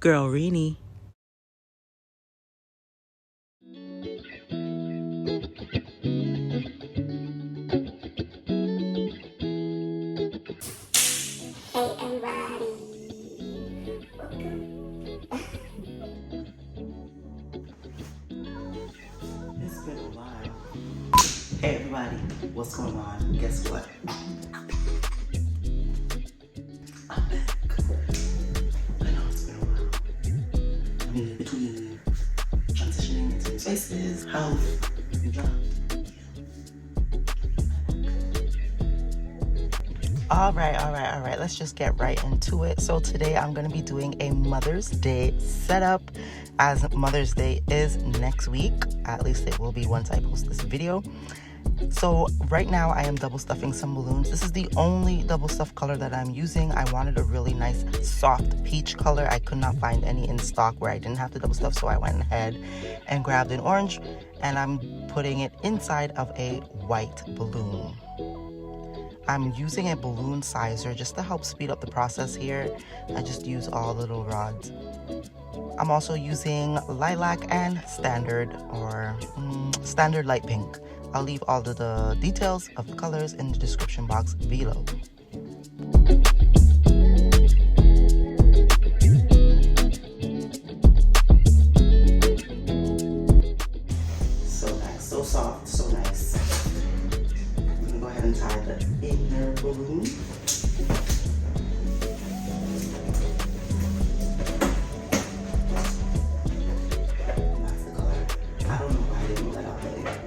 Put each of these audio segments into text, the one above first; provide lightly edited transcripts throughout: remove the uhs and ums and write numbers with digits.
Girl Reenie. Hey everybody, welcome. It's been a while. Hey everybody, what's going on? Guess what? I'm back. I know it's been a while. I mean, between transitioning into new spaces, health, new job. All right. Let's just get right into it. So today I'm going to be doing a Mother's Day setup, as Mother's Day is next week. At least it will be once I post this video. So right now I am double stuffing some balloons. This is the only double stuff color that I'm using. I wanted a really nice soft peach color. I could not find any in stock where I didn't have to double stuff, so I went ahead and grabbed an orange, and I'm putting it inside of a white balloon. I'm using a balloon sizer just to help speed up the process here. I just use all little rods. I'm also using lilac and standard light pink. I'll leave all of the details of the colors in the description box below. So nice, so soft, so nice. I'm gonna go ahead and tie the inner balloon. And that's the color. I don't know why I didn't let out earlier.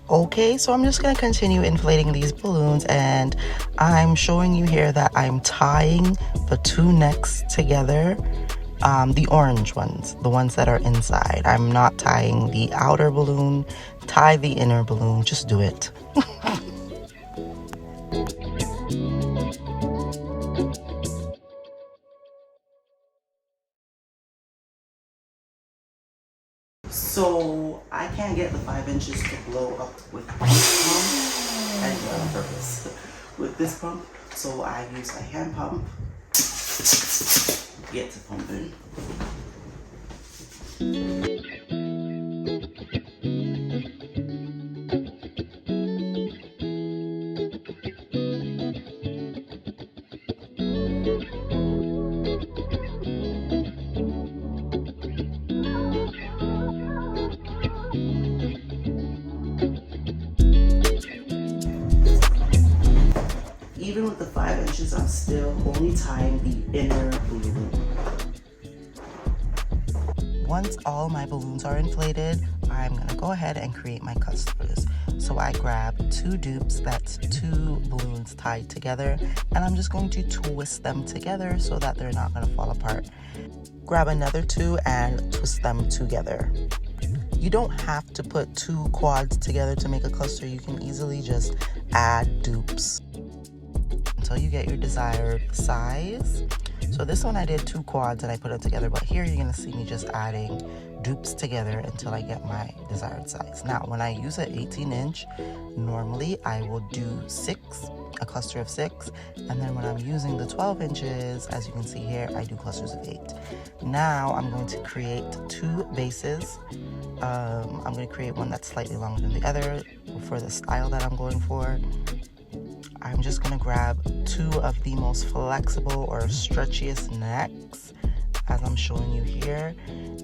Okay, so I'm just going to continue inflating these balloons, and I'm showing you here that I'm tying the two necks together, the orange ones, the ones that are inside. I'm not tying the outer balloon. Tie the inner balloon, just do it. So I can't get the 5 inches to blow up with this pump. I did that on purpose. With this pump, so I use a hand pump. Get to pumping. Even with the 5 inches, I'm still only tying the inner balloon. Once all my balloons are inflated, I'm gonna go ahead and create my clusters. So I grab 2 dupes, that's 2 balloons tied together, and I'm just going to twist them together so that they're not gonna fall apart. Grab another 2 and twist them together. You don't have to put 2 quads together to make a cluster. You can easily just add dupes until you get your desired size. So this one I did 2 quads and I put it together, but here you're gonna see me just adding dupes together until I get my desired size. Now, when I use an 18-inch, normally I will do 6, a cluster of 6, and then when I'm using the 12 inches, as you can see here, I do clusters of 8. Now I'm going to create 2 bases. I'm going to create one that's slightly longer than the other for the style that I'm going for. I'm just going to grab 2 of the most flexible or stretchiest necks, as I'm showing you here,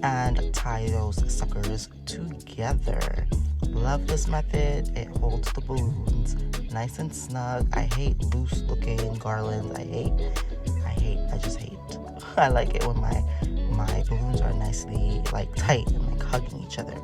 and tie those suckers together. Love this method. It holds the balloons nice and snug. I hate loose looking garlands. I just hate. I like it when my balloons are nicely like tight and like hugging each other.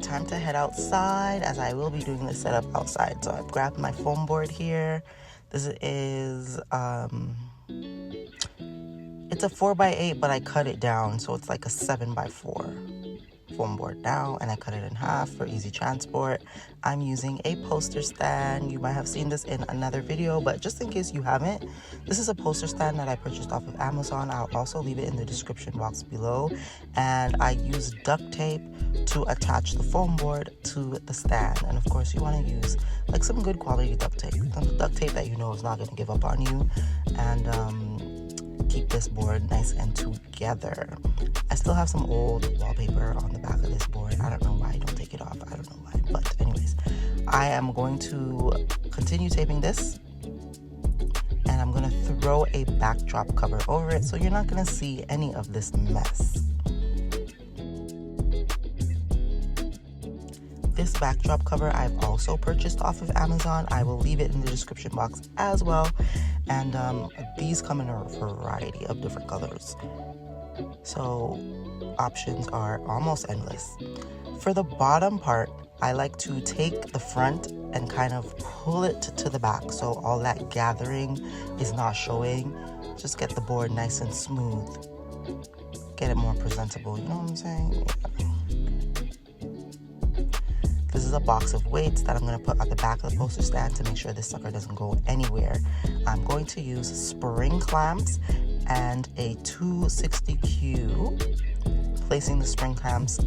Time to head outside, as I will be doing this setup outside. So I've grabbed my foam board here. This is it's a 4x8, but I cut it down, so it's like a 7x4 foam board now, and I cut it in half for easy transport. I'm using a poster stand. You might have seen this in another video, but just in case you haven't, this is a poster stand that I purchased off of Amazon. I'll also leave it in the description box below. And I used duct tape to attach the foam board to the stand. And of course, you want to use like some good quality duct tape, duct tape that you know is not going to give up on you, and keep this board nice and together. I still have some old wallpaper on the back of this board. I don't know why I don't take it off. I don't know why. But anyways, I am going to continue taping this, and I'm going to throw a backdrop cover over it so you're not going to see any of this mess. This backdrop cover I've also purchased off of Amazon. I will leave it in the description box as well. And these come in a variety of different colors, so options are almost endless. For the bottom part, I like to take the front and kind of pull it to the back so all that gathering is not showing. Just get the board nice and smooth, get it more presentable, you know what I'm saying? Yeah. This is a box of weights that I'm going to put at the back of the poster stand to make sure this sucker doesn't go anywhere. I'm going to use spring clamps and a 260Q, placing the spring clamps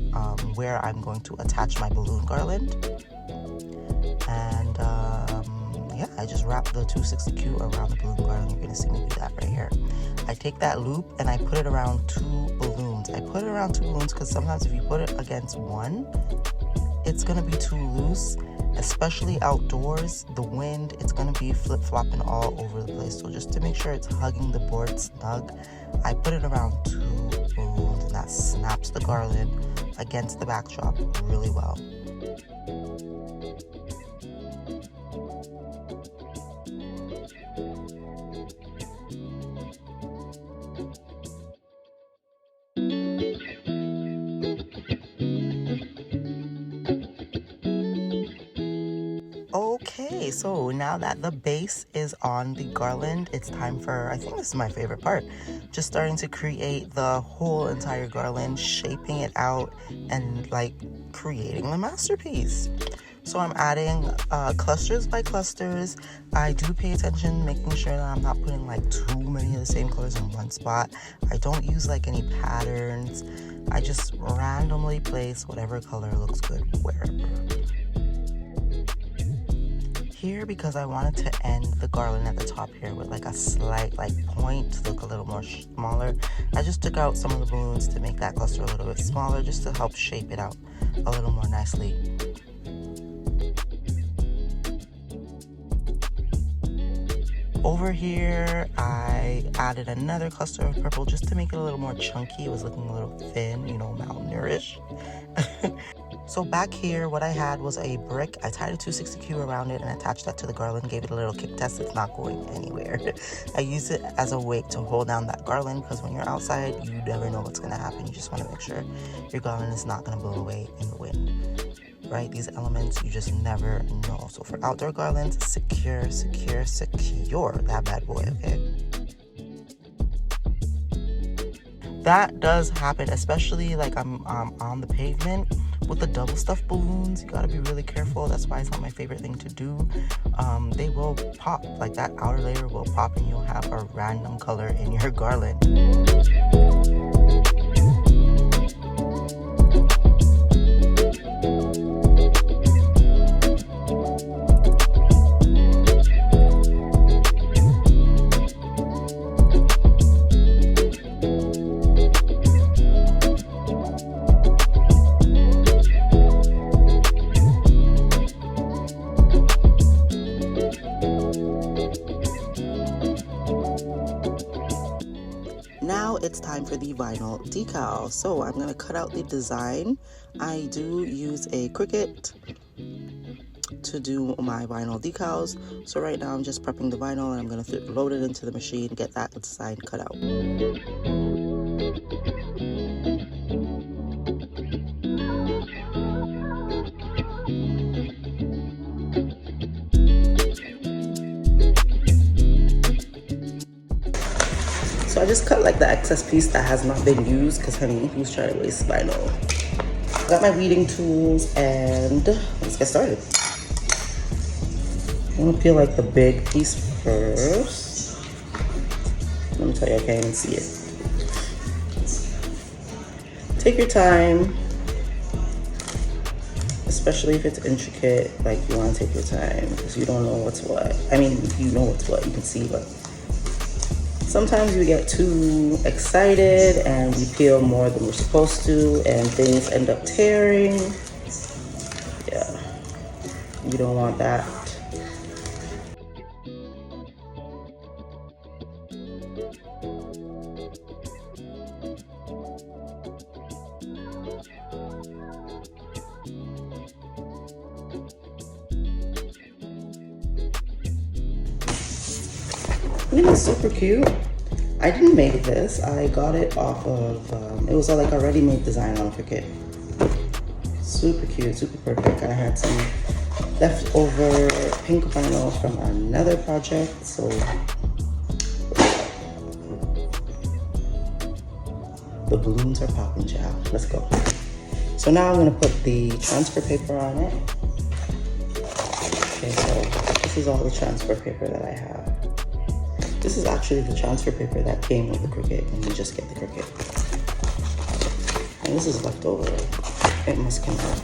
where I'm going to attach my balloon garland. And yeah, I just wrap the 260Q around the balloon garland. You're going to see me do that right here. I take that loop and I put it around 2 balloons. I put it around 2 balloons because sometimes if you put it against one, it's gonna be too loose, especially outdoors. The wind, it's gonna be flip-flopping all over the place. So just to make sure it's hugging the board snug, I put it around 2 balloons, and that snaps the garland against the backdrop really well. Okay, so now that the base is on the garland, it's time for, I think this is my favorite part, just starting to create the whole entire garland, shaping it out, and like creating the masterpiece. So I'm adding clusters by clusters. I do pay attention, making sure that I'm not putting like too many of the same colors in one spot. I don't use like any patterns. I just randomly place whatever color looks good wherever. Here, because I wanted to end the garland at the top here with like a slight like point to look a little more smaller, I just took out some of the balloons to make that cluster a little bit smaller, just to help shape it out a little more nicely. Over here, I added another cluster of purple just to make it a little more chunky. It was looking a little thin, you know, mountaineerish. So back here, what I had was a brick. I tied a 260Q around it and attached that to the garland, gave it a little kick test. It's not going anywhere. I use it as a weight to hold down that garland, because when you're outside, you never know what's going to happen. You just want to make sure your garland is not going to blow away in the wind, right? These elements, you just never know. So for outdoor garlands, secure, secure, secure that bad boy, okay? That does happen, especially like I'm on the pavement with the double stuffed balloons. You gotta be really careful. That's why it's not my favorite thing to do. They will pop, like that outer layer will pop, and you'll have a random color in your garland. Now it's time for the vinyl decal. So I'm going to cut out the design. I do use a Cricut to do my vinyl decals. So right now I'm just prepping the vinyl, and I'm going to load it into the machine, get that design cut out. just cut like the excess piece that has not been used, because honey, who's trying to waste vinyl? I got my weeding tools and let's get started. I'm gonna peel like the big piece first. Let me tell you, I can't even see it. Take your time, especially if it's intricate. Like, you want to take your time because you don't know what's what. I mean, you know what's what, you can see, but sometimes we get too excited and we peel more than we're supposed to and things end up tearing. Yeah, you don't want that. It's super cute. I didn't make this. I got it off of, it was like a ready-made design on Cricut. Super cute, super perfect. And I had some leftover pink vinyl from another project, so the balloons are popping, child. Let's go. So now I'm gonna put the transfer paper on it. Okay, so this is all the transfer paper that I have. This is actually the transfer paper that came with the Cricut, and you just get the Cricut. And this is leftover. It must come out.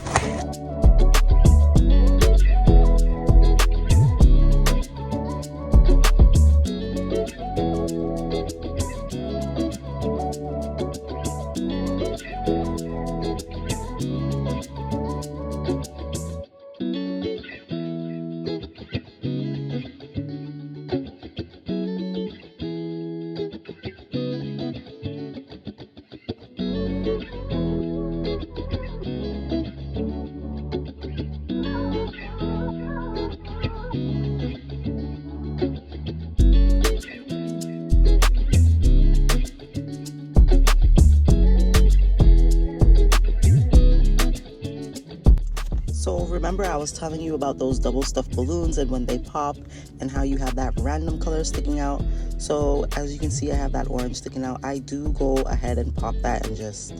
Remember I was telling you about those double stuffed balloons and when they pop and how you have that random color sticking out? So as you can see, I have that orange sticking out. I do go ahead and pop that and just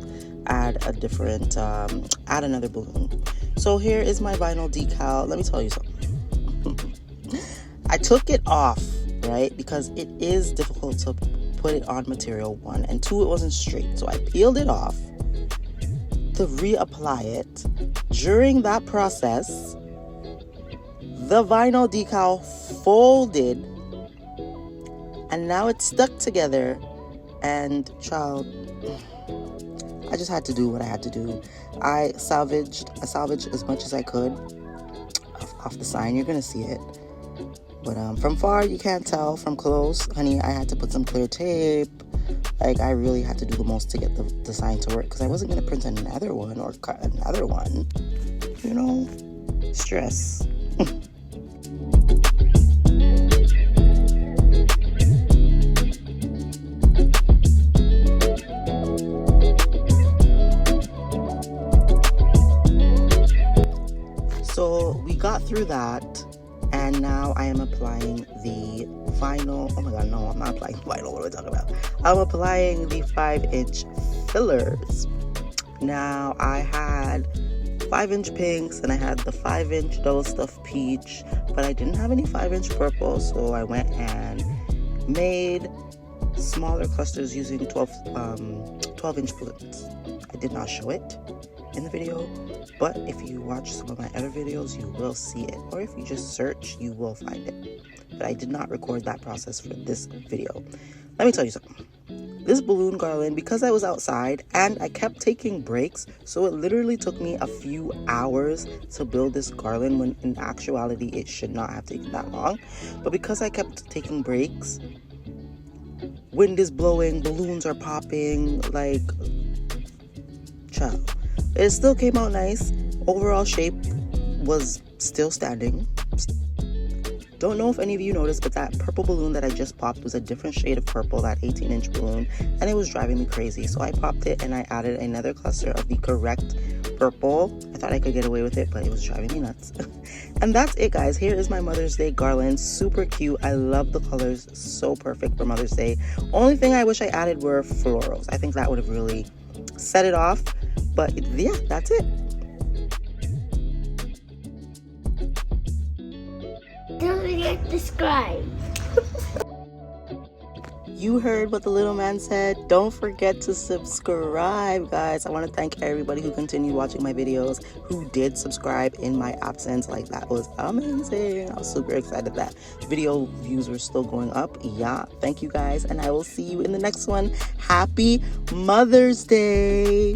add a different, add another balloon. So here is my vinyl decal. Let me tell you something. I took it off, right? Because it is difficult to put it on material, 1, and 2, it wasn't straight. So I peeled it off to reapply it. During that process, the vinyl decal folded and now it's stuck together, and child, I just had to do what I had to do. I salvaged as much as I could off the sign. You're gonna see it, but from far you can't tell. From close, honey, I had to put some clear tape. Like, I really had to do the most to get the sign to work, because I wasn't going to print another one or cut another one. You know, stress. So we got through that, and now I am applying the vinyl. Oh my god, no, I'm not applying vinyl. What am I talking about? I'm applying the 5-inch fillers. Now I had 5-inch pinks and I had the 5-inch double stuffed peach, but I didn't have any 5-inch purple, so I went and made smaller clusters using 12-inch balloons. I did not show it in the video, but if you watch some of my other videos, you will see it, or if you just search, you will find it. But I did not record that process for this video. Let me tell you something. This balloon garland, because I was outside and I kept taking breaks, so it literally took me a few hours to build this garland, when in actuality it should not have taken that long. But because I kept taking breaks, wind is blowing, balloons are popping, like, child. It still came out nice. Overall shape was still standing. Don't know if any of you noticed, but that purple balloon that I just popped was a different shade of purple, that 18-inch balloon, and it was driving me crazy. So I popped it and I added another cluster of the correct purple. I thought I could get away with it, but it was driving me nuts. And that's it, guys. Here is my Mother's Day garland. Super cute. I love the colors. So perfect for Mother's Day. Only thing I wish I added were florals. I think that would have really set it off. But yeah, that's it. Don't forget to subscribe. You heard what the little man said. Don't forget to subscribe, guys. I want to thank everybody who continued watching my videos, who did subscribe in my absence. Like, that was amazing. I was super excited that video views were still going up. Yeah, thank you guys, and I will see you in the next one. Happy Mother's Day.